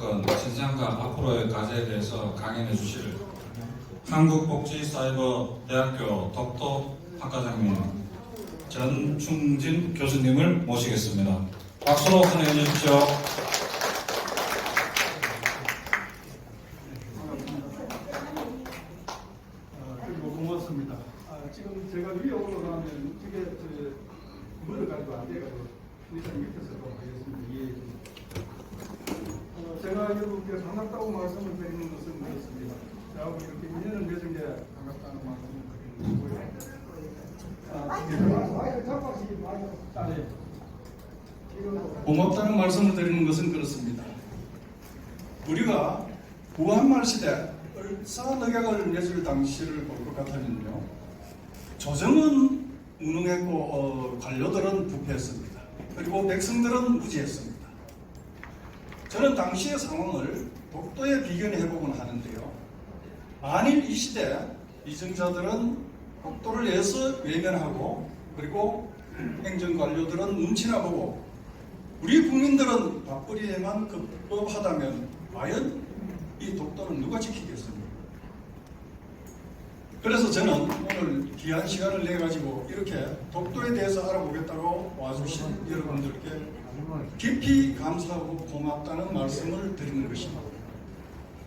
진상과 앞으로의 과제에 대해서 강연해 주실 한국복지사이버대학교 덕도 학과장님 전충진 교수님을 모시겠습니다. 박수로 환영해 주십시오. 고맙습니다. 지금 제가 위에 올라가면 이게 물어가지고 안 돼가지고 일단 밑에서 또 하겠습니다. 이해해 주세요. 제가 여러분께 반갑다고 말씀을 드리는 것은 그렇습니다. 저하고 이렇게 인연을 맺은 게 반갑다는 말씀을 드리는 거고요. 고맙다는 말씀을 드리는 것은 그렇습니다. 우리가 구한말 시대 을사늑약을 맺을 당시를 볼 것 같으면요, 조정은 무능했고 관료들은 부패했습니다. 그리고 백성들은 무지했습니다. 저는 당시의 상황을 독도에 비견해 보곤 하는데요, 만일 이 시대 이정자들은 독도를 내서 외면하고 그리고 행정관료들은 눈치나 보고 우리 국민들은 밥벌이에만 급급하다면 과연 이 독도는 누가 지키겠습니까? 그래서 저는 오늘 귀한 시간을 내가지고 이렇게 독도에 대해서 알아보겠다고 와주신 여러분들께 깊이 감사하고 고맙다는 말씀을 드리는 것입니다.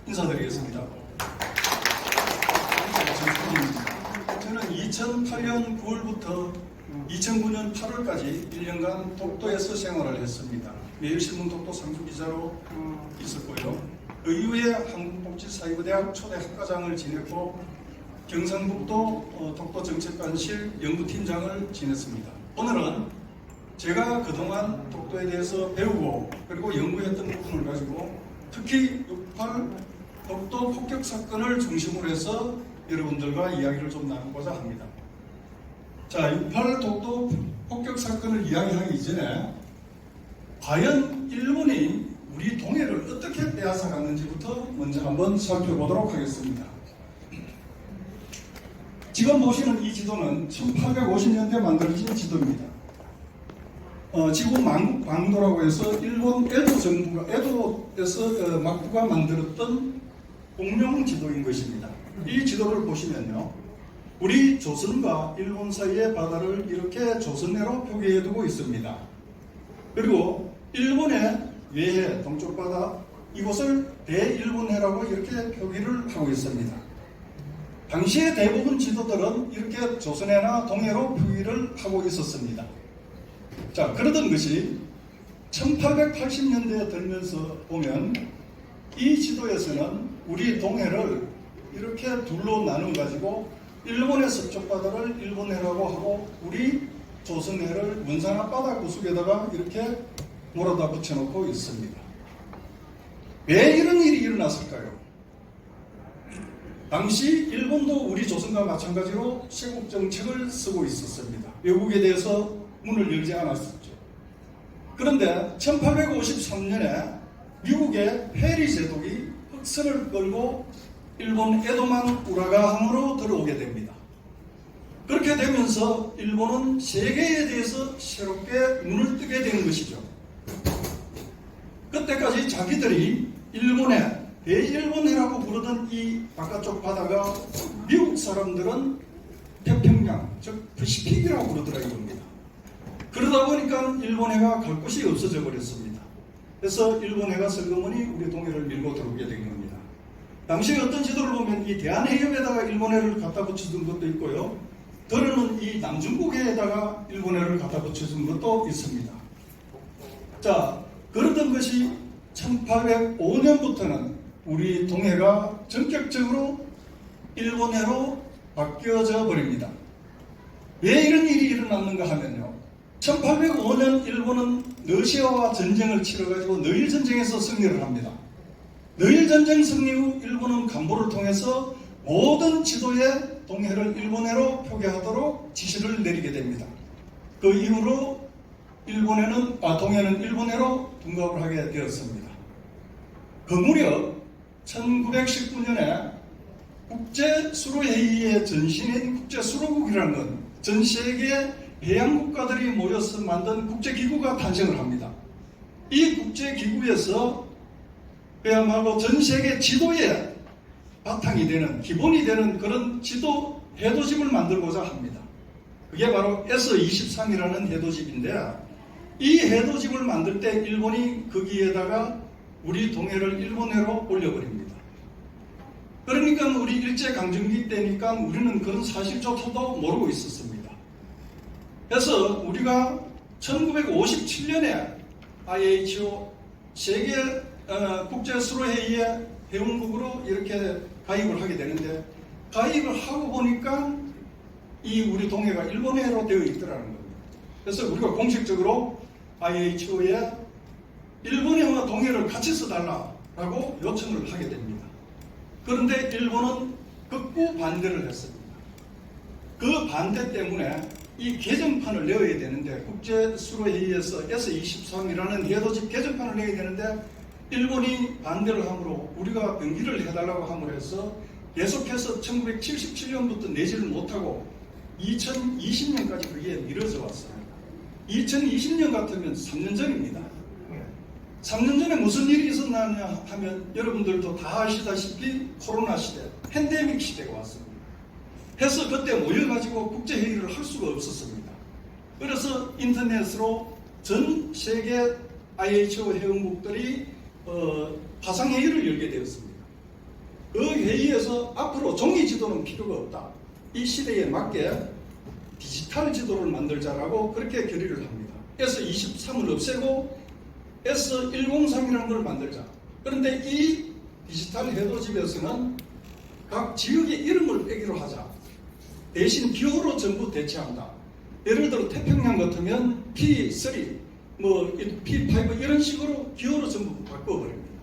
인사드리겠습니다. 저는 2008년 9월부터 2009년 8월까지 1년간 독도에서 생활을 했습니다. 매일신문 독도 상주기자로 있었고요. 그 이후에 한국복지사이버대학 초대 학과장을 지냈고 경상북도 독도정책관실 연구팀장을 지냈습니다. 오늘은 제가 그동안 독도에 대해서 배우고 그리고 연구했던 부분을 가지고 특히 6.8 독도 폭격 사건을 중심으로 해서 여러분들과 이야기를 좀 나누고자 합니다. 자, 6.8 독도 폭격 사건을 이야기하기 이전에 과연 일본이 우리 동해를 어떻게 빼앗아 갔는지부터 먼저 한번 살펴보도록 하겠습니다. 지금 보시는 이 지도는 1850년대 만들어진 지도입니다. 지구 망국광도라고 해서 일본 에도 정부가, 에도에서 막부가 만들었던 공룡 지도인 것입니다. 이 지도를 보시면요, 우리 조선과 일본 사이의 바다를 이렇게 조선해로 표기해 두고 있습니다. 그리고 일본의 외해 동쪽 바다 이곳을 대일본해라고 이렇게 표기를 하고 있습니다. 당시의 대부분 지도들은 이렇게 조선해나 동해로 표기를 하고 있었습니다. 자, 그러던 것이 1880년대에 들면서 보면 이 지도에서는 우리 동해를 이렇게 둘로 나눠 가지고 일본의 서쪽 바다를 일본해라고 하고 우리 조선해를 원산 앞바다 구석에다가 이렇게 몰아다 붙여놓고 있습니다. 왜 이런 일이 일어났을까요? 당시 일본도 우리 조선과 마찬가지로 세국 정책을 쓰고 있었습니다. 외국에 대해서 문을 열지 않았었죠. 그런데 1853년에 미국의 페리 제독이 흑선을 끌고 일본 에도만 우라가항으로 들어오게 됩니다. 그렇게 되면서 일본은 세계에 대해서 새롭게 눈을 뜨게 된 것이죠. 그때까지 자기들이 일본의 대일본해라고 부르던 이 바깥쪽 바다가 미국 사람들은 태평양, 즉 패시픽이라고 그러더라 이겁니다. 그러다 보니까 일본해가 갈 곳이 없어져 버렸습니다. 그래서 일본해가 슬그머니 우리 동해를 밀고 들어오게 된 겁니다. 당시 어떤 지도를 보면 이 대한해협에다가 일본해를 갖다 붙여준 것도 있고요, 더러는 이 남중국해에다가 일본해를 갖다 붙여준 것도 있습니다. 자, 그러던 것이 1805년부터는 우리 동해가 전격적으로 일본해로 바뀌어져 버립니다. 왜 이런 일이 일어났는가 하면요, 1805년 일본은 러시아와 전쟁을 치러가지고 너일전쟁에서 승리를 합니다. 너일전쟁 승리 후 일본은 간보를 통해서 모든 지도에 동해를 일본해로 표기하도록 지시를 내리게 됩니다. 그 이후로 동해는 일본해로 둔갑을 하게 되었습니다. 그 무렵 1919년에 국제수로회의의 전신인 국제수로국이라는 건 전 세계 해양국가들이 모여서 만든 국제기구가 탄생을 합니다. 이 국제기구에서 그야말로 전 세계 지도의 바탕이 되는, 기본이 되는 그런 지도 해도집을 만들고자 합니다. 그게 바로 S23이라는 해도집인데, 이 해도집을 만들 때 일본이 거기에다가 우리 동해를 일본해로 올려버립니다. 그러니까 우리 일제강점기 때니까 우리는 그런 사실조차도 모르고 있었습니다. 그래서 우리가 1957년에 IHO 세계 국제수로회의에 회원국으로 이렇게 가입을 하게 되는데, 가입을 하고 보니까 이 우리 동해가 일본해로 되어 있더라는 겁니다. 그래서 우리가 공식적으로 IHO에 일본해와 동해를 같이 써달라라고 요청을 하게 됩니다. 그런데 일본은 극구 반대를 했습니다. 그 반대 때문에 이 개정판을 내어야 되는데, 국제수로회의에서 S23이라는 해도집 개정판을 내야 되는데 일본이 반대를 함으로 우리가 변기를 해달라고 함으로 해서 계속해서 1977년부터 내지를 못하고 2020년까지 그게 미뤄져 왔습니다. 2020년 같으면 3년 전입니다. 3년 전에 무슨 일이 있었느냐 하면 여러분들도 다 아시다시피 코로나 시대, 팬데믹 시대가 왔습니다. 해서 그때 모여가지고 국제회의를 할 수가 없었습니다. 그래서 인터넷으로 전 세계 IHO 회원국들이 화상회의를 열게 되었습니다. 그 회의에서 앞으로 종이 지도는 필요가 없다. 이 시대에 맞게 디지털 지도를 만들자라고 그렇게 결의를 합니다. S23을 없애고 S103이라는 걸 만들자. 그런데 이 디지털 해도집에서는 각 지역의 이름을 빼기로 하자. 대신 기호로 전부 대체한다. 예를 들어 태평양 같으면 P3, P5 이런 식으로 기호로 전부 바꿔버립니다.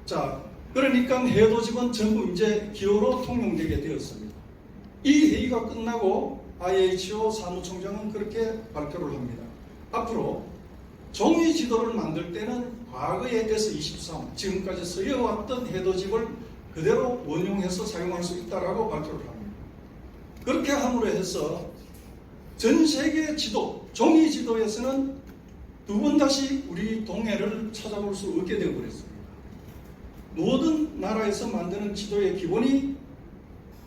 자, 그러니까 해도집은 전부 이제 기호로 통용되게 되었습니다. 이 회의가 끝나고 IHO 사무총장은 그렇게 발표를 합니다. 앞으로 종이 지도를 만들 때는 과거의 S23, 지금까지 쓰여왔던 해도집을 그대로 원용해서 사용할 수 있다라고 발표를 합니다. 그렇게 함으로 해서 전 세계 지도, 종이 지도에서는 두 번 다시 우리 동해를 찾아볼 수 없게 되어버렸습니다. 모든 나라에서 만드는 지도의 기본이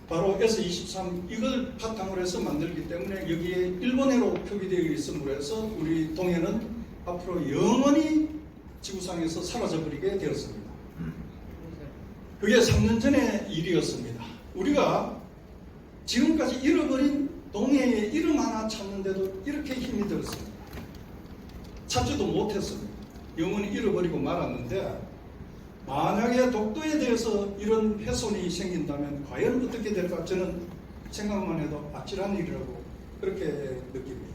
바로 S23 이걸 바탕으로 해서 만들기 때문에 여기에 일본해로 표기되어 있음으로 해서 우리 동해는 앞으로 영원히 지구상에서 사라져버리게 되었습니다. 그게 3년 전의 일이었습니다. 우리가 지금까지 잃어버린 동해의 이름 하나 찾는데도 이렇게 힘이 들었습니다. 찾지도 못했습니다. 영원히 잃어버리고 말았는데, 만약에 독도에 대해서 이런 훼손이 생긴다면 과연 어떻게 될까, 저는 생각만 해도 아찔한 일이라고 그렇게 느낍니다.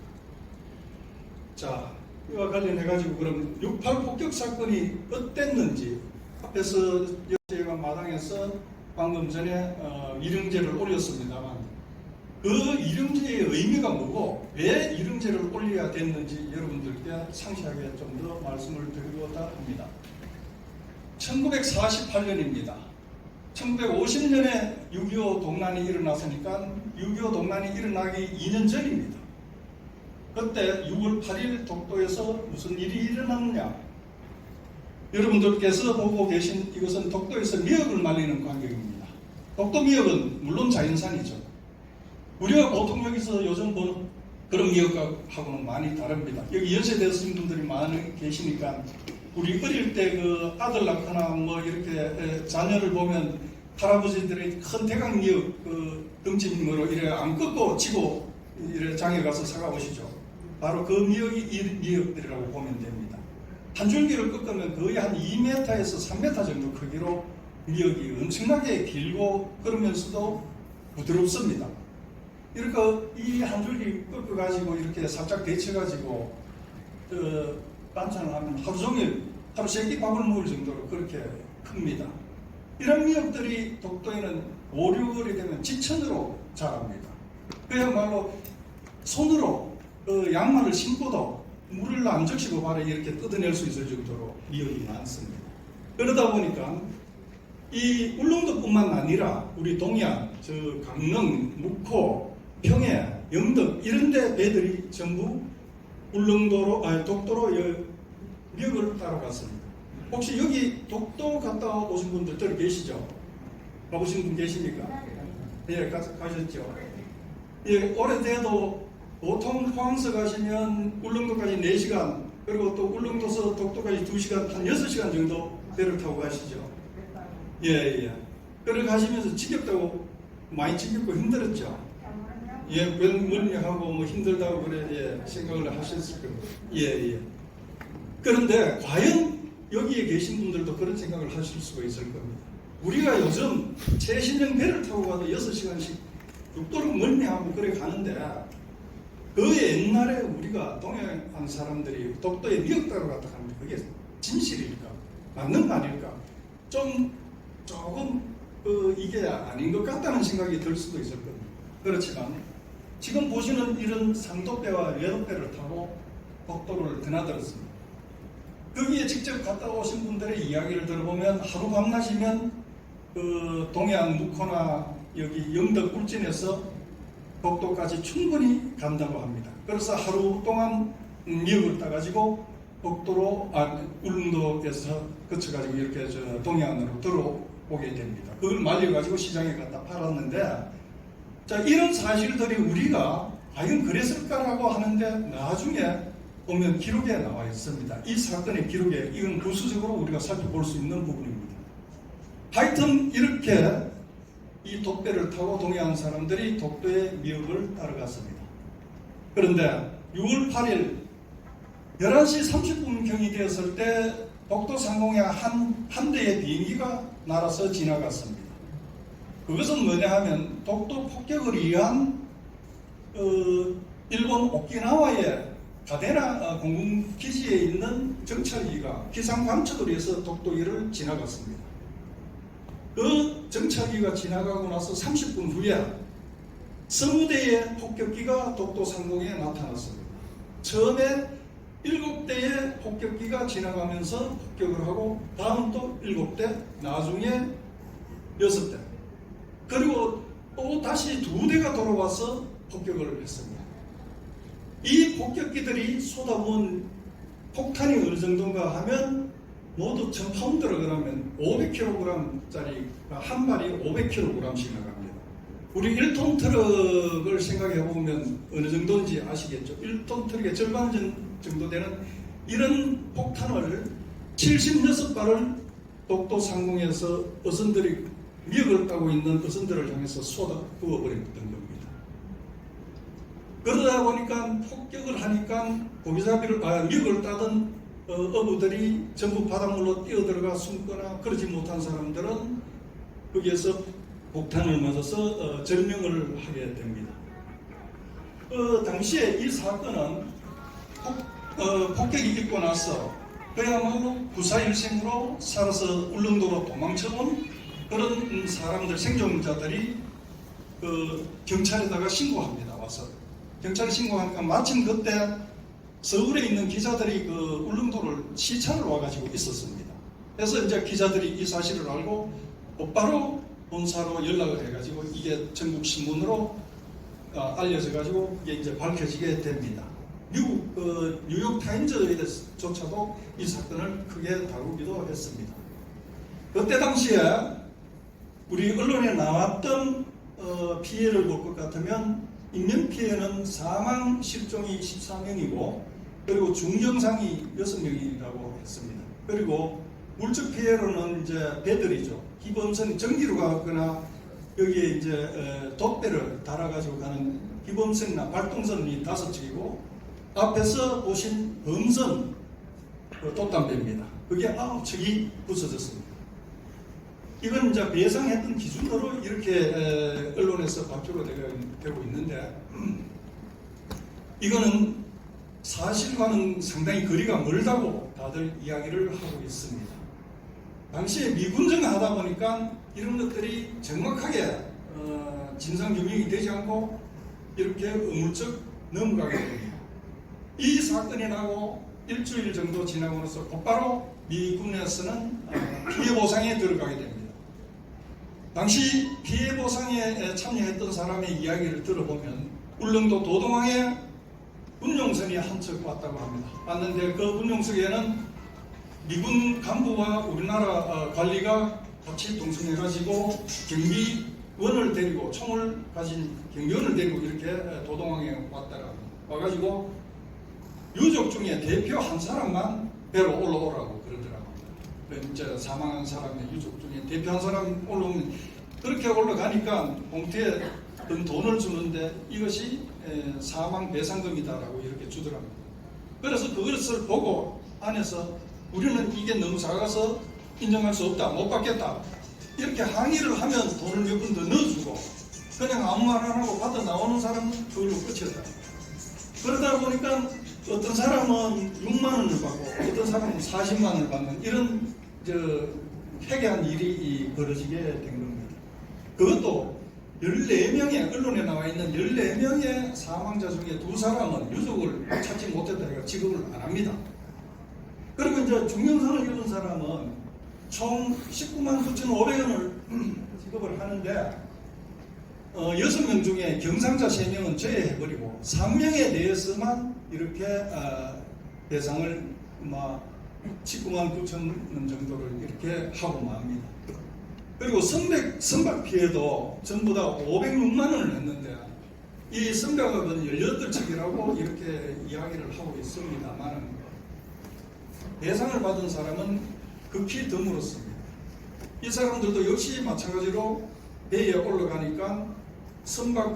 자, 이와 관련해가지고 그럼 6.8 폭격 사건이 어땠는지, 앞에서 제가 마당에서 방금 전에 이령제를 올렸습니다만, 그 이령제의 의미가 뭐고 왜 이령제를 올려야 됐는지 여러분들께 상세하게 좀 더 말씀을 드리고자 합니다. 1948년입니다. 1950년에 6.25 동란이 일어났으니까 6.25 동란이 일어나기 2년 전입니다. 그때 6월 8일 독도에서 무슨 일이 일어났느냐? 여러분들께서 보고 계신 이것은 독도에서 미역을 말리는 광경입니다. 독도 미역은 물론 자연산이죠. 우리가 보통 여기서 요즘 보는 그런 미역하고는 많이 다릅니다. 여기 연세대신 분들이 많이 계시니까 우리 어릴 때 그 아들 낳거나 뭐 이렇게 자녀를 보면 할아버지들이 큰 대강 미역 그 등짐으로 이래 안 꺾고 지고 이래 장에 가서 사가 오시죠. 바로 그 미역이 이 미역들이라고 보면 됩니다. 한 줄기를 꺾으면 거의 한 2m에서 3m 정도 크기로 미역이 엄청나게 길고 그러면서도 부드럽습니다. 이렇게 이 한 줄기 꺾어가지고 이렇게 살짝 데쳐가지고 반찬을 하면 하루 종일, 하루 3끼 밥을 먹을 정도로 그렇게 큽니다. 이런 미역들이 독도에는 5, 6월이 되면 지천으로 자랍니다. 그야말로 손으로 양말을 신고도 물을 안 적시고 바로 이렇게 뜯어낼 수 있을 정도로 미역이 많습니다. 그러다 보니까 이 울릉도뿐만 아니라 우리 동해안, 저 강릉, 묵호, 평해, 영덕 이런 데 배들이 전부 울릉도로, 독도로 미역을 따러 갔습니다. 혹시 여기 독도 갔다 오신 분들 들어 계시죠? 가보신 분 계십니까? 예, 가셨죠? 예, 오래돼도 보통 포항서 가시면 울릉도까지 4시간, 그리고 또 울릉도서 독도까지 2시간, 한 6시간 정도 배를 타고 가시죠? 예. 그래 가시면서 지겹다고, 많이 지겹고 힘들었죠? 예, 멀미하고 뭐 힘들다고 그래, 예, 생각을 하셨을 겁니다. 예. 그런데 과연 여기에 계신 분들도 그런 생각을 하실 수가 있을 겁니다. 우리가 요즘 최신형 배를 타고 가도 6시간씩 육도로 멀미하고 그래 가는데, 그 옛날에 우리가 동해안 사람들이 독도에 미역따로 갔다 가는데 그게 진실일까? 맞는 말일까? 조금 이게 아닌 것 같다는 생각이 들 수도 있을 겁니다. 그렇지만 지금 보시는 이런 상도배와 외도배를 타고 독도를 드나들었습니다. 거기에 직접 갔다 오신 분들의 이야기를 들어보면 하루 밤낮이면 그 동해안 묵호나 여기 영덕 울진에서 독도까지 충분히 간다고 합니다. 그래서 하루 동안 미역을 따가지고 독도로 울릉도에서 거쳐가지고 이렇게 동해안으로 들어오게 됩니다. 그걸 말려가지고 시장에 갖다 팔았는데, 자, 이런 사실들이 우리가 과연 그랬을까라고 하는데 나중에 보면 기록에 나와 있습니다. 이 사건의 기록에 이건 부수적으로 우리가 살펴볼 수 있는 부분입니다. 하여튼 이렇게 이 독배를 타고 동해안 사람들이 독도의 미역을 따라갔습니다. 그런데 6월 8일 11시 30분경이 되었을 때 독도 상공에 한 대의 비행기가 날아서 지나갔습니다. 그것은 뭐냐 하면 독도 폭격을 위한 일본 오키나와의 가데나 공군기지에 있는 정찰기가 기상관측을 위해서 독도기를 지나갔습니다. 그 정찰기가 지나가고 나서 30분 후에 20대의 폭격기가 독도 상공에 나타났습니다. 처음에 7대의 폭격기가 지나가면서 폭격을 하고 다음 또 7대, 나중에 6대, 그리고 또 다시 2대가 돌아와서 폭격을 했습니다. 이 폭격기들이 쏟아부은 폭탄이 어느 정도인가 하면 모두 1000파운드를 그러면 500kg짜리 한 발이 500kg씩 나갑니다. 우리 1톤 트럭을 생각해 보면 어느 정도인지 아시겠죠? 1톤 트럭의 절반 정도 되는 이런 폭탄을 76발을 독도 상공에서 어선들이 미역을 따고 있는 어선들을 향해서 쏟아 부어버렸던 겁니다. 그러다 보니까 폭격을 하니까 미역을 따던 어부들이 전부 바닷물로 뛰어들어가 숨거나 그러지 못한 사람들은 거기에서 폭탄을 맞아서 절명을 하게 됩니다. 당시에 이 사건은 폭격이 있고 나서 그야말로 구사일생으로 살아서 울릉도로 도망쳐온 그런 사람들, 생존자들이 경찰에다가 신고합니다. 와서 경찰에 신고하니까 마침 그때 서울에 있는 기자들이 울릉도를 시찰을 와가지고 있었습니다. 그래서 이제 기자들이 이 사실을 알고 곧바로 본사로 연락을 해가지고 이게 전국 신문으로 알려져가지고 이게 이제 밝혀지게 됩니다. 미국 뉴욕 타임즈에조차도 이 사건을 크게 다루기도 했습니다. 그때 당시에 우리 언론에 나왔던 피해를 볼 것 같으면 인명 피해는 사망 실종이 14명이고 그리고 중경상이 6명이라고 했습니다. 그리고 물적 피해로는 이제 배들이죠. 기범선 전기로 가거나 여기에 이제 돛배를 달아가지고 가는 기범선이나 발동선이 5척이고 앞에서 보신 범선 돛담배입니다. 그게 9척이 부서졌습니다. 이건 이제 배상했던 기준으로 이렇게 언론에서 발표가 되고 있는데 이거는 사실과는 상당히 거리가 멀다고 다들 이야기를 하고 있습니다. 당시에 미군정하다 보니까 이런 것들이 정확하게 진상규명이 되지 않고 이렇게 의무적 넘어가게 됩니다. 이 사건이 나고 일주일 정도 지나고 나서 곧바로 미군에서는 피해 보상에 들어가게 됩니다. 당시 피해 보상에 참여했던 사람의 이야기를 들어보면 울릉도 도동항에 군용선이 한 척 왔다고 합니다. 왔는데 그 군용선에는 미군 간부와 우리나라 관리가 같이 동승해가지고 경비원을 데리고 총을 가진 경비원을 데리고 이렇게 도동항에 왔다가 와가지고 유족 중에 대표 한 사람만 배로 올라오라고 그러더라고요. 이제 사망한 사람의 유족 중에 대표 한 사람 올라오면 그렇게 올라가니까 봉투에 돈을 주는데 이것이 사망 배상금이다라고 이렇게 주더랍니다. 그래서 그것을 보고 안에서 우리는 이게 너무 작아서 인정할 수 없다, 못 받겠다 이렇게 항의를 하면 돈을 몇 번 더 넣어주고 그냥 아무 말 안 하고 받아 나오는 사람은 그걸로 끝이었다. 그러다 보니까 어떤 사람은 6만 원을 받고 어떤 사람은 40만 원을 받는 이런 회개한 일이 벌어지게 된 겁니다. 그것도 14명의 언론에 나와 있는 14명의 사망자 중에 2사람은 유족을 찾지 못했다니까 지급을 안 합니다. 그리고 이제 중형상을 입은 사람은 총 19만 9,500원을 지급을 하는데 6명 중에 경상자 3명은 제외해버리고 3명에 대해서만 이렇게 배상을 19만 9천 원 정도를 이렇게 하고 맙니다. 그리고 선박 피해도 전부 다 506만 원을 했는데 이 선박은 18척이라고 이렇게 이야기를 하고 있습니다만 배상을 받은 사람은 극히 드물었습니다. 이 사람들도 역시 마찬가지로 배에 올라가니까 선박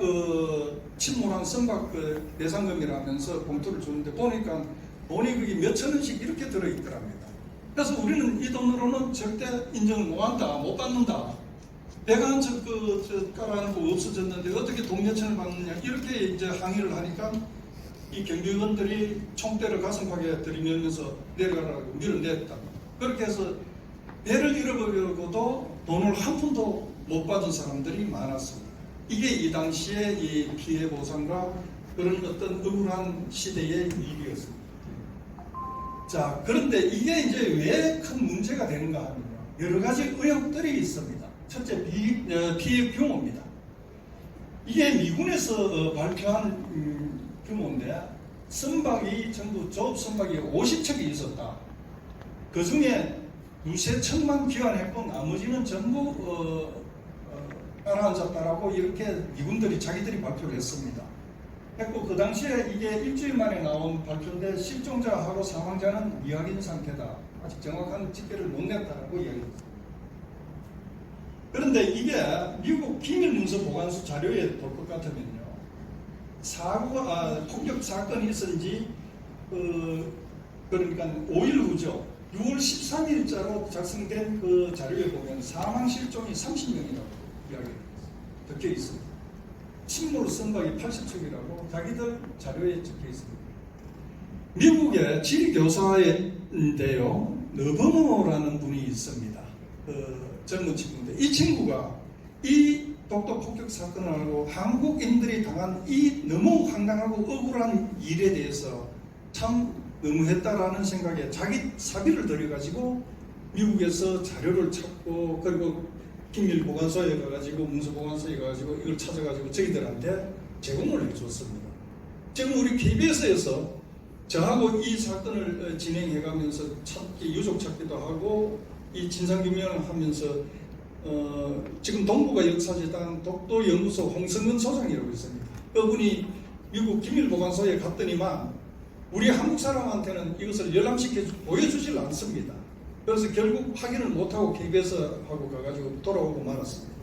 침몰한 선박 배상금이라면서 봉투를 주는데 보니까 돈이 그게 몇천 원씩 이렇게 들어있더랍니다. 그래서 우리는 이 돈으로는 절대 인정을 못한다, 못 받는다. 배가 한 척 깔아놓고 없어졌는데 어떻게 돈 몇천을 받느냐 이렇게 이제 항의를 하니까 이 경비원들이 총대를 가슴팍에 들이밀면서 내려가라고 밀어냈다. 그렇게 해서 배를 잃어버리고도 돈을 한 푼도 못 받은 사람들이 많았습니다. 이게 이 당시에 이 피해 보상과 그런 어떤 억울한 시대의 일이었습니다. 자, 그런데 이게 이제 왜 큰 문제가 되는가 하면 여러 가지 의혹들이 있습니다. 첫째, 피해 규모입니다. 이게 미군에서 발표한 규모인데 선박이 전부 조업 선박이 50척이 있었다. 그 중에 2~3척만 귀환했고 나머지는 전부 따라앉았다라고 이렇게 미군들이 자기들이 발표를 했습니다. 했고 그 당시에 이게 일주일 만에 나온 발표인데 실종자하고 사망자는 미확인 상태다. 아직 정확한 집계를 못 냈다라고 이야기했습니다. 그런데 이게 미국 기밀문서 보관소 자료에 볼 것 같으면요. 폭격 사건이 있은 지 그러니까 5일 후죠. 6월 13일자로 작성된 그 자료에 보면 사망 실종이 30명이라고 이야기를 적혀 있습니다. 침몰 선박이 80척이라고 자기들 자료에 적혀 있습니다. 미국의 지리교사인데요. 너버모라는 분이 있습니다. 젊은 친구인데 이 친구가 이 독도 폭격 사건을 알고 한국인들이 당한 이 너무 황당하고 억울한 일에 대해서 참 너무했다라는 생각에 자기 사비를 들여가지고 미국에서 자료를 찾고 그리고 기밀보관소에 가가지고 문서보관소에 가가지고 이걸 찾아가지고 저희들한테 제공을 해줬습니다. 지금 우리 KBS에서 저하고 이 사건을 진행해가면서 유족 찾기도 하고 이 진상규명을 하면서 지금 동북아 역사재단 독도연구소 홍성근 소장이라고 있습니다. 그분이 미국 기밀보관소에 갔더니만 우리 한국 사람한테는 이것을 열람시켜 보여주질 않습니다. 그래서 결국 확인을 못하고 KBS하고 가가지고 돌아오고 말았습니다.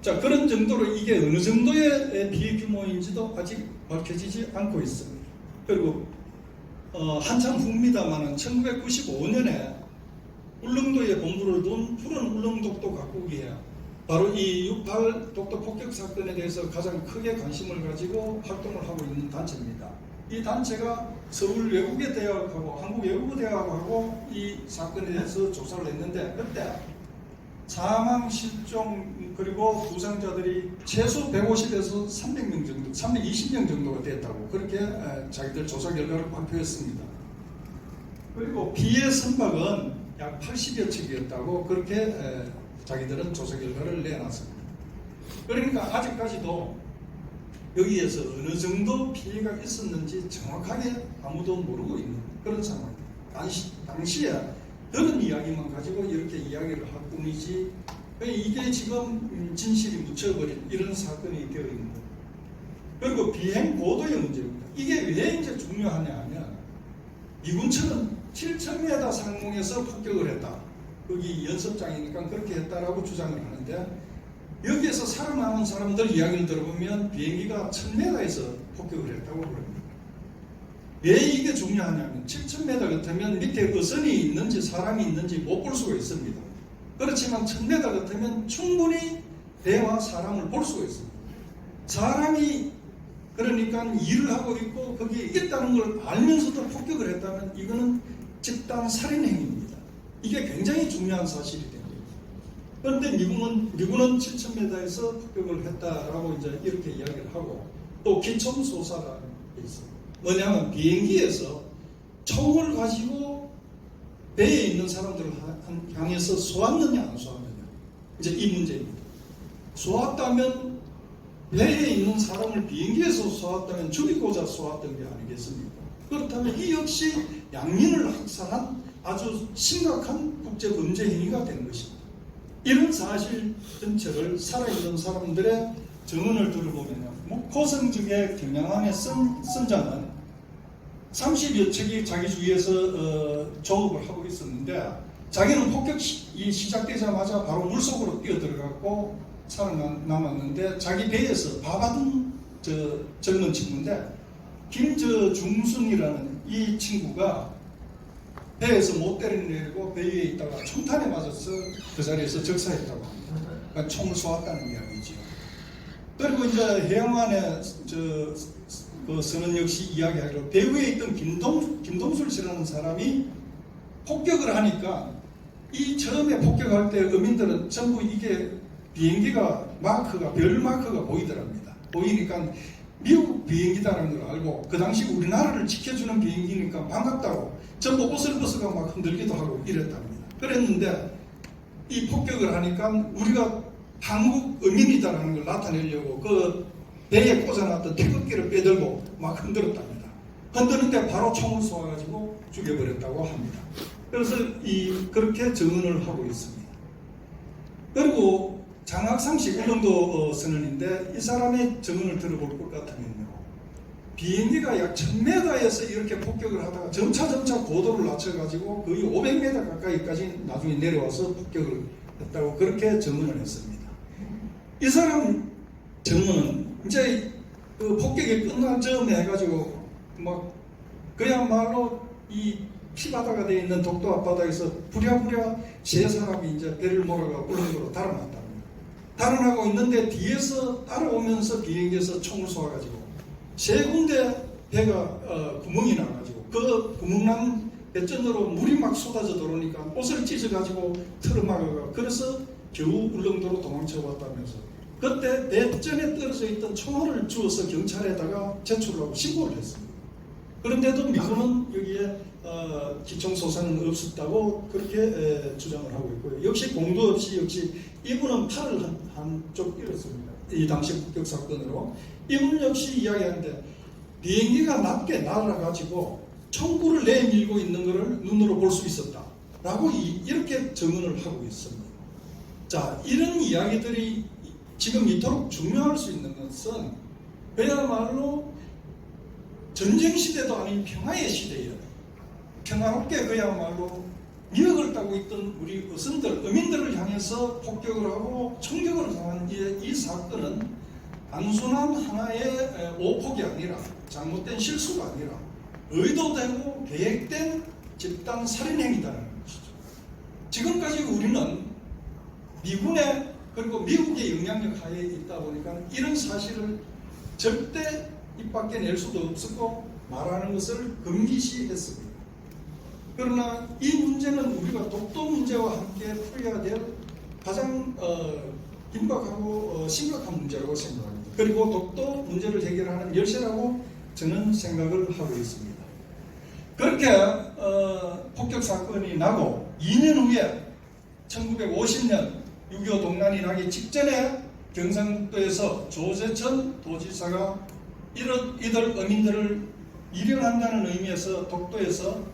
자, 그런 정도로 이게 어느 정도의 피해 규모인지도 아직 밝혀지지 않고 있습니다. 그리고 한참 후입니다마는 1995년에 울릉도에 본부를 둔 푸른 울릉독도 가꾸기에 바로 이 6.8 독도 폭격 사건에 대해서 가장 크게 관심을 가지고 활동을 하고 있는 단체입니다. 이 단체가 서울 외국어 대학하고 한국 외국어 대학하고 이 사건에 대해서 조사를 했는데 그때 사망, 실종 그리고 부상자들이 최소 150에서 300명 정도, 320명 정도가 됐다고 그렇게 자기들 조사 결과를 발표했습니다. 그리고 피해 선박은 약 80여 척이었다고 그렇게 자기들은 조사 결과를 내놨습니다. 그러니까 아직까지도 여기에서 어느 정도 피해가 있었는지 정확하게 아무도 모르고 있는 그런 상황입니다. 당시에 들은 이야기만 가지고 이렇게 이야기를 할 뿐이지 이게 지금 진실이 묻혀버린 이런 사건이 되어 있는 거예요. 그리고 비행 고도의 문제입니다. 이게 왜 이제 중요하냐 하면 미군처럼 7,000m 상공에서 폭격을 했다. 거기 연습장이니까 그렇게 했다라고 주장을 하는데 여기에서 살아남은 사람들 이야기를 들어보면 비행기가 1,000m에서 폭격을 했다고 그럽니다. 왜 이게 중요하냐면 7,000m 같으면 밑에 어선이 있는지 사람이 있는지 못 볼 수가 있습니다. 그렇지만 1,000m 같으면 충분히 배와 사람을 볼 수가 있습니다. 사람이 그러니까 일을 하고 있고 거기에 있다는 걸 알면서도 폭격을 했다면 이거는 집단 살인 행위입니다. 이게 굉장히 중요한 사실이 됩니다. 그런데 미군은 7,000m에서 폭격을 했다라고 이제 이렇게 이야기를 하고 또 기총소사라는 게 있어요. 뭐냐면 비행기에서 총을 가지고 배에 있는 사람들을 향해서 쏘았느냐 안 쏘았느냐 이제 이 문제입니다. 쏘았다면 배에 있는 사람을 비행기에서 쏘았다면 죽이고자 쏘았던 게 아니겠습니까? 그렇다면 이 역시 양민을 학살한 아주 심각한 국제범죄 행위가 된 것입니다. 이런 사실 전체를 살아있는 사람들의 증언을 들어보면요. 고성적의 경영안의 선장은 30여 척이 자기 주위에서 조업을 하고 있었는데 자기는 폭격이 시작되자마자 바로 물속으로 뛰어들어갔고 살아남았는데 자기 배에서 밥하던 젊은 친구인데 김중순이라는 이 친구가 배에서 못 때려내리고 배 위에 있다가 총탄에 맞아서 그 자리에서 적사했다고 합니다. 그러니까 총을 쏘았다는 이야기죠. 그리고 이제 해양안에 그 선언 역시 이야기하기로 배 위에 있던 김동술 씨라는 사람이 폭격을 하니까 이 처음에 폭격할 때 어민들은 전부 이게 비행기가 별 마크가 보이더랍니다. 보이니까 미국 비행기다라는 걸 알고 그 당시 우리나라를 지켜주는 비행기니까 반갑다고 전부 옷을 벗어가 막 흔들기도 하고 이랬답니다. 그랬는데 이 폭격을 하니까 우리가 한국 어민이다라는 걸 나타내려고 그 배에 꽂아놨던 태극기를 빼들고 막 흔들었답니다. 흔드는데 바로 총을 쏘아가지고 죽여버렸다고 합니다. 그래서 그렇게 증언을 하고 있습니다. 그리고 장학상식 울릉도 선언인데 이 사람의 증언을 들어볼 것 같으면요. 비행기가 약 1,000m에서 이렇게 폭격을 하다가 점차 고도를 낮춰가지고 거의 500m 가까이까지 나중에 내려와서 폭격을 했다고 그렇게 증언을 했습니다. 이 사람 증언은 이제 그 폭격이 끝날 즈음에 해가지고 막 그야말로 이 피바다가 되어 있는 독도 앞바다에서 부랴부랴 세 사람이 이제 배를 몰아가 울릉도로 달아났답니다. 달아나고 있는데 뒤에서 따라오면서 비행기에서 총을 쏘아가지고 세 군데 배가 구멍이 나가지고 그 구멍난 배전으로 물이 막 쏟아져 들어오니까 옷을 찢어가지고 틀어막아가 그래서 겨우 울릉도로 도망쳐 왔다면서 그때 배전에 떨어져 있던 총알을 주워서 경찰에다가 제출하고 신고를 했습니다. 그런데도 미군은 여기에 기총소사는 없었다고 그렇게 주장을 하고 있고요. 역시 공도 없이 역시 이분은 팔을 한쪽 잃었습니다. 이 당시 폭격 사건으로 이분 역시 이야기하는데 비행기가 낮게 날아가지고 총구를 내밀고 있는 것을 눈으로 볼 수 있었다라고 이렇게 증언을 하고 있습니다. 자, 이런 이야기들이 지금 이토록 중요할 수 있는 것은 그야말로 전쟁 시대도 아닌 평화의 시대예요. 평화롭게 그야말로 미역을 따고 있던 우리 어선들, 어민들을 향해서 폭격을 하고 총격을 당한 이 사건은 단순한 하나의 오폭이 아니라 잘못된 실수가 아니라 의도되고 계획된 집단 살인행위다라는 것이죠. 지금까지 우리는 미군의 그리고 미국의 영향력 하에 있다 보니까 이런 사실을 절대 입 밖에 낼 수도 없었고 말하는 것을 금기시했습니다. 그러나 이 문제는 우리가 독도 문제와 함께 풀어야 될 가장 긴박하고 심각한 문제라고 생각합니다. 그리고 독도 문제를 해결하는 열쇠라고 저는 생각을 하고 있습니다. 그렇게 폭격 사건이 나고 2년 후에 1950년 6.25 동란이 나기 직전에 경상북도에서 조재천 도지사가 이들 어민들을 일용한다는 의미에서 독도에서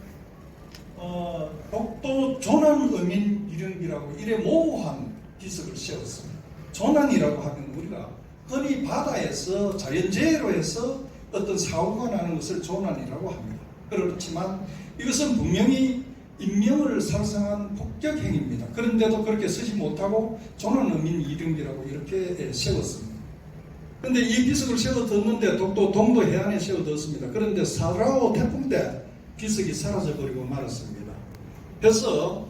독도 조난어민 이령비라고 이래 모호한 비석을 세웠습니다. 조난이라고 하면 우리가 흔히 바다에서 자연재해로 해서 어떤 사고가 나는 것을 조난이라고 합니다. 그렇지만 이것은 분명히 인명을 살상한 폭격 행위입니다. 그런데도 그렇게 쓰지 못하고 조난어민 이령비라고 이렇게 세웠습니다. 그런데 이 비석을 세워뒀는데 독도 동도 해안에 세워뒀습니다. 그런데 사라오 태풍 때 비석이 사라져버리고 말았습니다. 그래서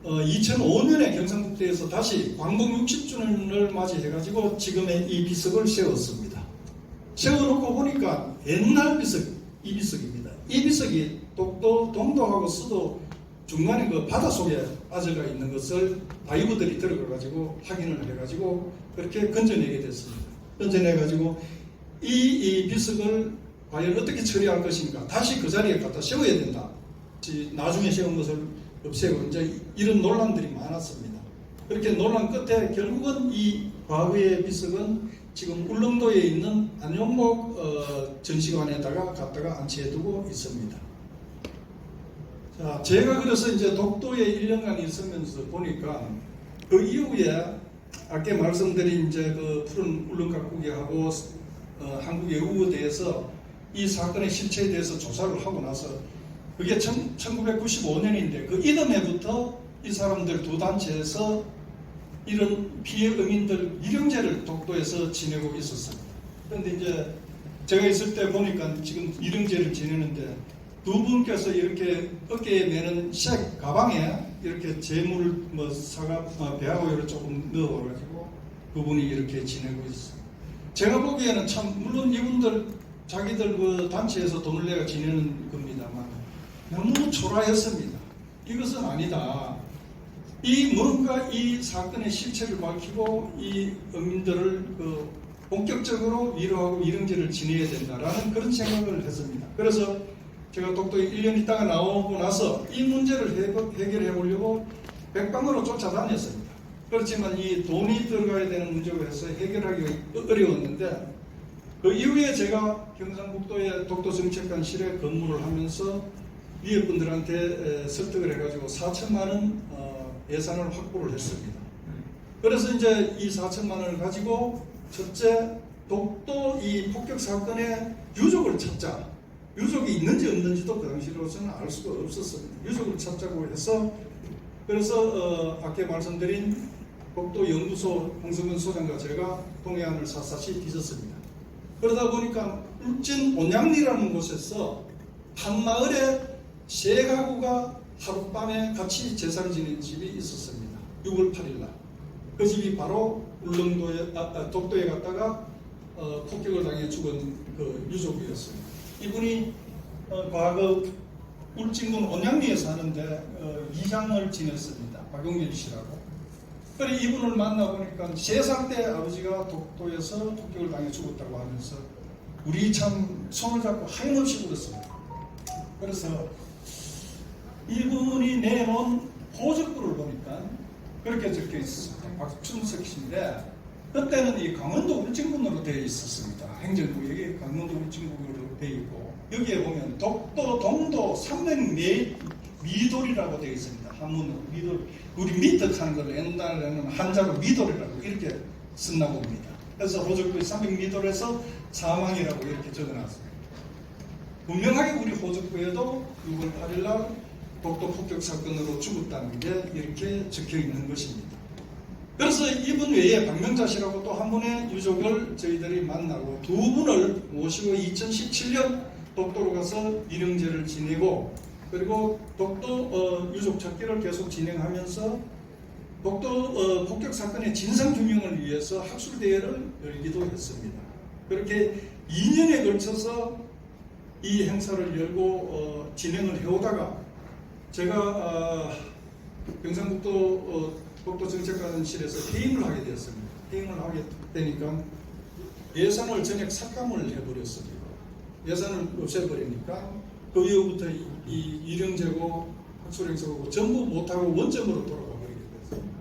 2005년에 경상북도에서 다시 광복 60주년을 맞이해가지고 지금의 이 비석을 세웠습니다. 세워놓고 보니까 옛날 비석, 이 비석입니다. 이 비석이 독도 동도하고 수도 중간에 그 바닷속에 빠져가 있는 것을 다이버들이 들어가가지고 확인을 해가지고 그렇게 건져내게 됐습니다. 건져내가지고 이 비석을 과연 어떻게 처리할 것인가, 다시 그 자리에 갖다 세워야 된다. 나중에 세운 것을 없애고 이제 이런 논란들이 많았습니다. 그렇게 논란 끝에 결국은 이 과거의 비석은 지금 울릉도에 있는 안용목 전시관에다가 갖다가 안치해두고 있습니다. 자, 제가 그래서 이제 독도에 1년간 있으면서 보니까 그 이후에 아까 말씀드린 이제 그 푸른 울릉각국에하고 한국의 의무대에서 이 사건의 실체에 대해서 조사를 하고 나서 그게 1995년인데 그 이듬해부터 이 사람들 두 단체에서 이런 피해 의민들 일용제를 독도에서 지내고 있었습니다. 그런데 이제 제가 있을 때 보니까 지금 일용제를 지내는데 두 분께서 이렇게 어깨에 매는 색 가방에 이렇게 재물을 뭐 사과 배하고 이렇게 조금 넣어가지고 두 분이 이렇게 지내고 있어요. 제가 보기에는 참 물론 이분들 자기들 그 단체에서 돈을 내가 지내는 겁니다만 너무 초라했습니다. 이것은 아니다. 이 뭔가 이 사건의 실체를 밝히고 이 어민들을 그 본격적으로 위로하고 일용제를 지내야 된다라는 그런 생각을 했습니다. 그래서 제가 독도에 1년 있다가 나오고 나서 이 문제를 해결해 보려고 백방으로 쫓아다녔습니다. 그렇지만 이 돈이 들어가야 되는 문제로 해서 해결하기가 어려웠는데 그 이후에 제가 경상북도의 독도정책관실에 근무를 하면서 위에 분들한테 설득을 해가지고 4천만 원 예산을 확보를 했습니다. 그래서 이제 이 4천만 원을 가지고 첫째 독도 이 폭격 사건의 유족을 찾자. 유족이 있는지 없는지도 그 당시로서는 알 수가 없었습니다. 유족을 찾자고 해서 그래서 아까 말씀드린 독도 연구소 홍성근 소장과 제가 동해안을 샅샅이 뒤졌습니다. 그러다 보니까 울진 온양리라는 곳에서 한 마을에 세 가구가 하룻밤에 같이 제사를 지낸 집이 있었습니다. 6월 8일 날. 그 집이 바로 울릉도에, 독도에 갔다가 폭격을 당해 죽은 그 유족이었습니다. 이분이 과거 울진군 온양리에 사는데 이장을 지냈습니다. 박용길 씨라고. 그래 이분을 만나보니까 3살 때 아버지가 독도에서 폭격을 당해 죽었다고 하면서 우리 참 손을 잡고 하염없이 울었습니다. 그래서 이분이 내놓은 호적부를 보니까 그렇게 적혀 있었습니다. 박춘석 씨인데 그때는 이 강원도 울진군으로 되어 있었습니다. 행정구역이 강원도 울진군으로 되어 있고 여기에 보면 독도 동도 산맥 미돌이라고 되어 있습니다. 한문으로 미돌. 우리 미덕하는 걸 옛날에는 한자로 미돌이라고 이렇게 썼나 봅니다. 그래서 호적부에 300미돌에서 사망이라고 이렇게 적어놨습니다. 분명하게 우리 호적부에도 6월 8일날 독도 폭격 사건으로 죽었다는 게 이렇게 적혀 있는 것입니다. 그래서 이분 외에 박명자 씨라고 또 한 분의 유족을 저희들이 만나고 두 분을 모시고 2017년 독도로 가서 일용제를 지내고 그리고 독도 유족 찾기를 계속 진행하면서 독도 폭격 사건의 진상규명을 위해서 학술대회를 열기도 했습니다. 그렇게 2년에 걸쳐서 이 행사를 열고 진행을 해오다가 제가 경상북도 독도정책관실에서 해임을 하게 되었습니다. 해임을 하게 되니까 예산을 전액 삭감을 해버렸습니다. 예산을 없애버리니까 그 이후부터 이 일용제고 학술행사고 전부 못하고 원점으로 돌아가 버리게 됐습니다.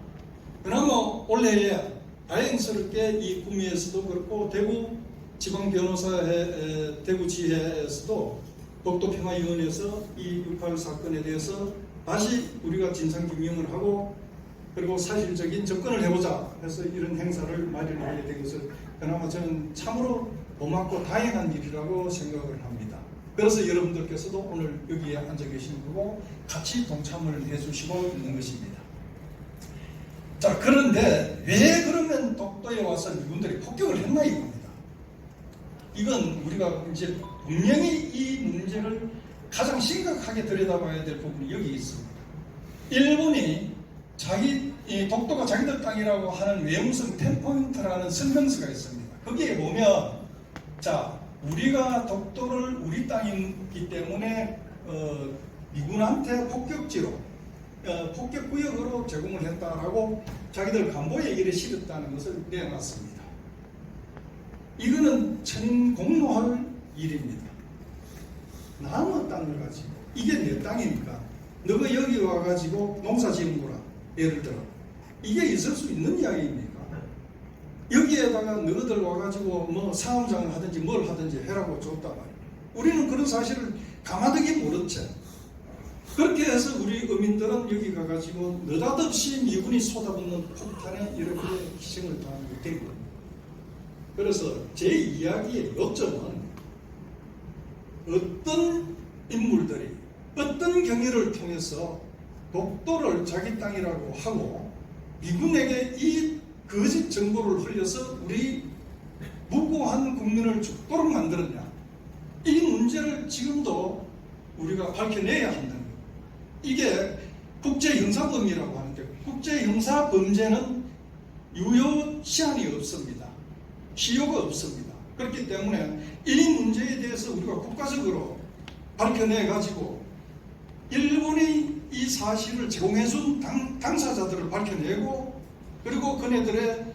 그나마 올해에 다행스럽게 이 구미에서도 그렇고 대구 지방변호사회 대구지회에서도 독도평화위원회에서 이 6.8 사건에 대해서 다시 우리가 진상규명을 하고 그리고 사실적인 접근을 해보자 해서 이런 행사를 마련하게 된 것을 그나마 저는 참으로 고맙고 다행한 일이라고 생각을 합니다. 그래서 여러분들께서도 오늘 여기에 앉아 계신 거고 같이 동참을 해주시고 있는 것입니다. 자, 그런데 왜 그러면 독도에 와서 미군들이 폭격을 했나 이겁니다. 이건 우리가 이제 분명히 이 문제를 가장 심각하게 들여다봐야 될 부분이 여기 있습니다. 일본이 이 독도가 자기들 땅이라고 하는 외무성 10포인트라는 설명서가 있습니다. 거기에 보면 자, 우리가 독도를 우리 땅이기 때문에 미군한테 폭격지로 폭격구역으로 제공을 했다라고 자기들 간보에 이래 실었다는 것을 내놨습니다. 이거는 천공로할 일입니다. 남의 땅을 가지고 이게 내 땅이니까 너가 여기 와가지고 농사 지은 거라 예를 들어 이게 있을 수 있는 이야기입니까? 여기에다가 너희들 와가지고 뭐 사업장을 하든지 뭘 하든지 해라고 줬단 말이에요. 우리는 그런 사실을 가마득히 모르죠. 그렇게 해서 우리 어민들은 여기 가가지고 느닷없이 미군이 쏟아붓는 폭탄에 이렇게 희생을 당하게 된 겁니다. 그래서 제 이야기의 요점은 어떤 인물들이 어떤 경위를 통해서 독도를 자기 땅이라고 하고 미군에게 이 거짓 정보를 흘려서 우리 무고한 국민을 죽도록 만들었냐, 이 문제를 지금도 우리가 밝혀내야 한다는 거예요. 이게 국제형사범이라고 하는데 국제형사범죄는 유효 시한이 없습니다. 시효가 없습니다. 그렇기 때문에 이 문제에 대해서 우리가 국가적으로 밝혀내 가지고 일본이 이 사실을 제공해준 당사자들을 밝혀내고 그리고 그네들의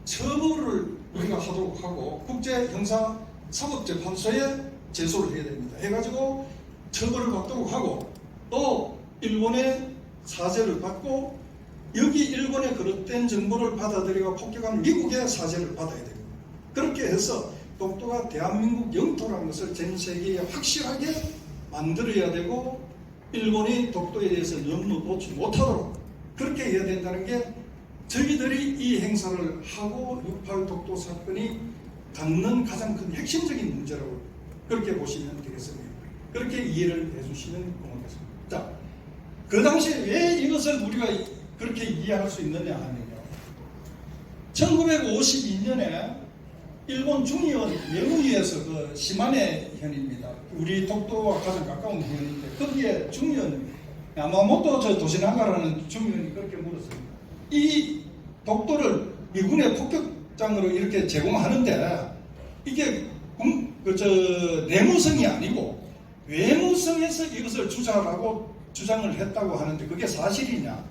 처벌을 우리가 하도록 하고 국제형사사법재판소에 제소를 해야 됩니다. 해가지고 처벌을 받도록 하고 또 일본의 사죄를 받고 여기 일본의 그릇된 정보를 받아들이고 폭격한 미국의 사죄를 받아야 됩니다. 그렇게 해서 독도가 대한민국 영토라는 것을 전 세계에 확실하게 만들어야 되고 일본이 독도에 대해서 너무 놓지 못하도록 그렇게 해야 된다는 게 저희들이 이 행사를 하고 6.8 독도 사건이 갖는 가장 큰 핵심적인 문제라고 그렇게 보시면 되겠습니다. 그렇게 이해를 해주시면 고맙겠습니다. 자, 그 당시에 왜 이것을 우리가 그렇게 이해할 수 있느냐 하면요, 1952년에 일본 중의원 외무위에서 그 시마네 현입니다. 우리 독도와 가장 가까운 현인데 거기에 중의원 야마모토 도시나가라는 중의원이 그렇게 물었습니다. 이 독도를 미군의 폭격장으로 이렇게 제공하는데 이게 내무성이 아니고 외무성에서 이것을 주장을 했다고 하는데 그게 사실이냐?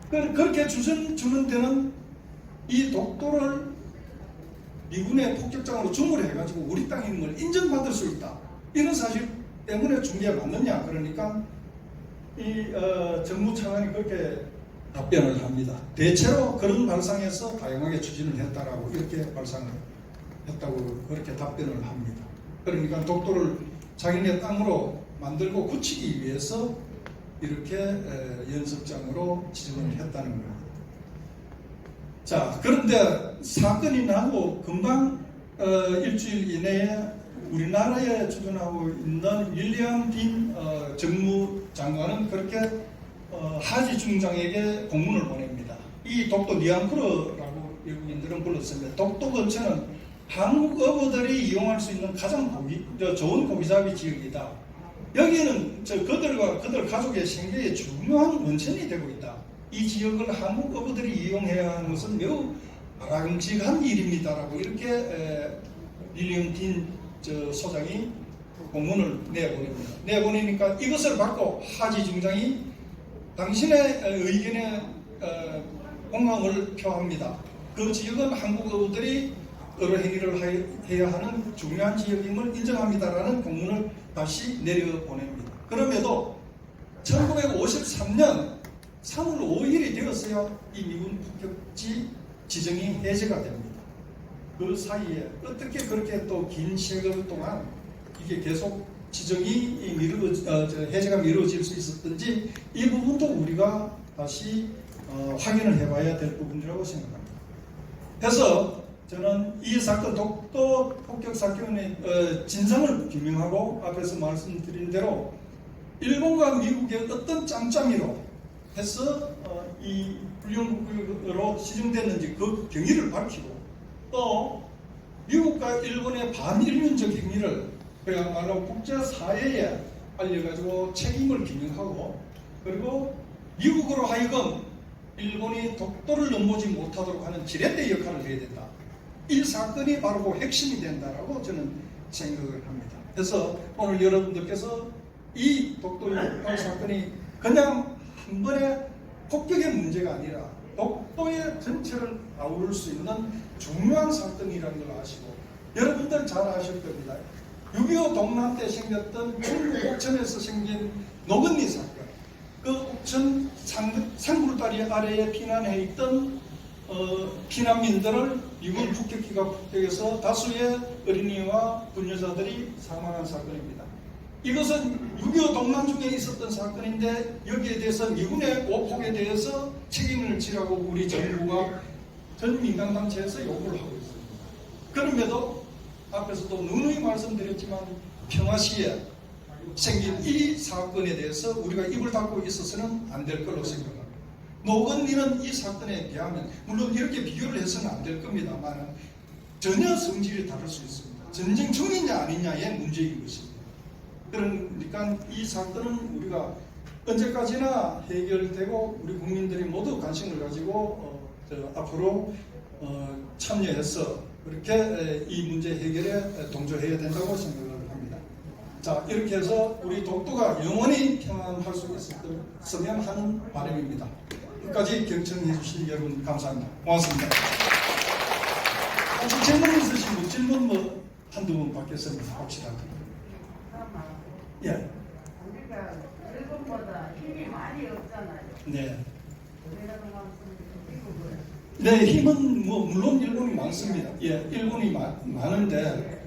그렇게 주는 데는 이 독도를 미군의 폭격장으로 주문을 해가지고 우리 땅인 걸 인정받을 수 있다. 이런 사실 때문에 준 게 맞느냐? 그러니까 이 정부 차관이 그렇게 답변을 합니다. 대체로 그런 발상에서 다양하게 추진을 했다라고 이렇게 발상을 했다고 그렇게 답변을 합니다. 그러니까 독도를 자기네 땅으로 만들고 굳히기 위해서 이렇게 연습장으로 지정을 했다는 겁니다. 자, 그런데 사건이 나고 금방 일주일 이내에 우리나라에 주둔하고 있는 윌리엄 딘 정무장관은 그렇게 하지 중장에게 공문을 보냅니다. 이 독도 니안쿠르라고 외국인들은 불렀습니다. 독도 근처는 한국 어부들이 이용할 수 있는 가장 좋은 고기잡이 지역이다. 여기는 그들 가족의 생계에 중요한 원천이 되고 있다. 이 지역을 한국 어부들이 이용해야 하는 것은 매우 바람직한 일입니다라고 이렇게 윌리엄 딘 소장이 공문을 내보냅니다. 내보내니까 이것을 받고 하지 중장이 당신의 의견에 공감을 표합니다. 그 지역은 한국 어부들이 여러 행위를 해야 하는 중요한 지역임을 인정합니다라는 공문을 다시 내려보냅니다. 그럼에도 1953년 3월 5일이 되었어야 이 미군 폭격지 지정이 해제가 됩니다. 그 사이에 어떻게 그렇게 또 긴 시간 동안 이게 계속 지정이 해제가 미뤄질 수 있었던지 이 부분도 우리가 다시 확인을 해봐야 될 부분이라고 생각합니다. 그래서 저는 이 사건 독도 폭격 사건의 진상을 규명하고 앞에서 말씀드린 대로 일본과 미국의 어떤 짬짬이로 해서 이 불량국으로 지정됐는지 그 경위를 밝히고 또 미국과 일본의 반일륜적 행위를 그야말로 국제사회에 알려가지고 책임을 규명하고 그리고 미국으로 하여금 일본이 독도를 넘보지 못하도록 하는 지렛대 역할을 해야 된다. 이 사건이 바로 그 핵심이 된다라고 저는 생각을 합니다. 그래서 오늘 여러분들께서 이 독도 6.18 사건이 그냥 한 번의 폭격의 문제가 아니라 독도의 전체를 아우를 수 있는 중요한 사건이라는 걸 아시고 여러분들 잘 아실 겁니다. 6.25 동란 때 생겼던 중국 옥천에서 생긴 노건리 사건 그 옥천 산굴다리 아래에 피난해 있던 피난민들을 미군 북격기가 폭격해서 다수의 어린이와 부녀자들이 사망한 사건입니다. 이것은 6.25 동란 중에 있었던 사건인데 여기에 대해서 미군의 오폭에 대해서 책임을 지라고 우리 정부가 전 민간단체에서 요구를 하고 있습니다. 그럼에도 앞에서도 누누이 말씀드렸지만 평화시에 생긴 이 사건에 대해서 우리가 입을 닫고 있어서는 안 될 걸로 생각합니다. 노건리는 이 사건에 비하면 물론 이렇게 비교를 해서는 안 될 겁니다만 전혀 성질이 다를 수 있습니다. 전쟁 중이냐 아니냐의 문제인 것입니다. 그러니까 이 사건은 우리가 언제까지나 해결되고 우리 국민들이 모두 관심을 가지고 앞으로 참여해서 그렇게 이 문제 해결에 동조해야 된다고 생각을 합니다. 자, 이렇게 해서 우리 독도가 영원히 평안할 수 있었으면 하는 바람입니다. 끝까지 경청해 주신 여러분 감사합니다. 고맙습니다. 혹시 질문 있으시면 질문 한두 번 받겠어 봅시다. 예. 우리가 일본보다 힘이 많이 없잖아요. 네. 우리나라 미국은 네, 힘은 물론 일본이 많습니다. 예, 일본이 많은데,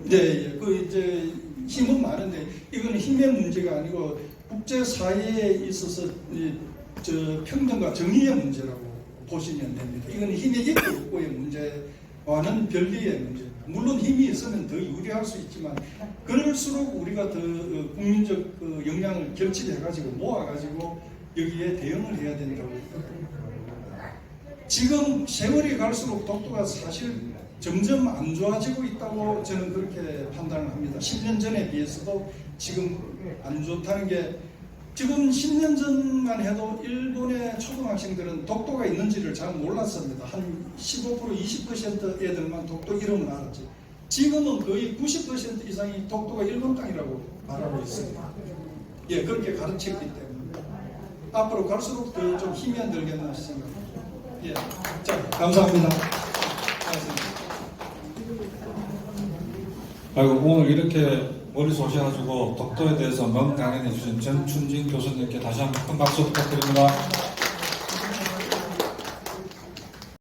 네, 그 이제 힘은 많은데 이건 힘의 문제가 아니고 국제 사회에 있어서 평등과 정의의 문제라고 보시면 됩니다. 이건 힘의 있고 없고의 문제와는 별개의 문제입니다. 물론 힘이 있으면 더 유리할 수 있지만 그럴수록 우리가 더 국민적 역량을 결집해가지고 모아가지고 여기에 대응을 해야 된다고. 지금 세월이 갈수록 독도가 사실 점점 안 좋아지고 있다고 저는 그렇게 판단을 합니다. 10년 전에 비해서도 지금 안 좋다는 게 지금 10년 전만 해도 일본의 초등학생들은 독도가 있는지를 잘 몰랐습니다. 한 15% 20% 애들만 독도 이름을 알았지. 지금은 거의 90% 이상이 독도가 일본 땅이라고 말하고 있습니다. 예, 그렇게 가르쳤기 때문에 앞으로 갈수록 더 좀 힘이 안 들겠나 생각합니다. 예, 자, 감사합니다. 아이고, 오늘 이렇게 머리서 오셔가지고 독도에 대해서 멍 강연해 주신 전춘진 교수님께 다시 한번 큰 박수 부탁드립니다.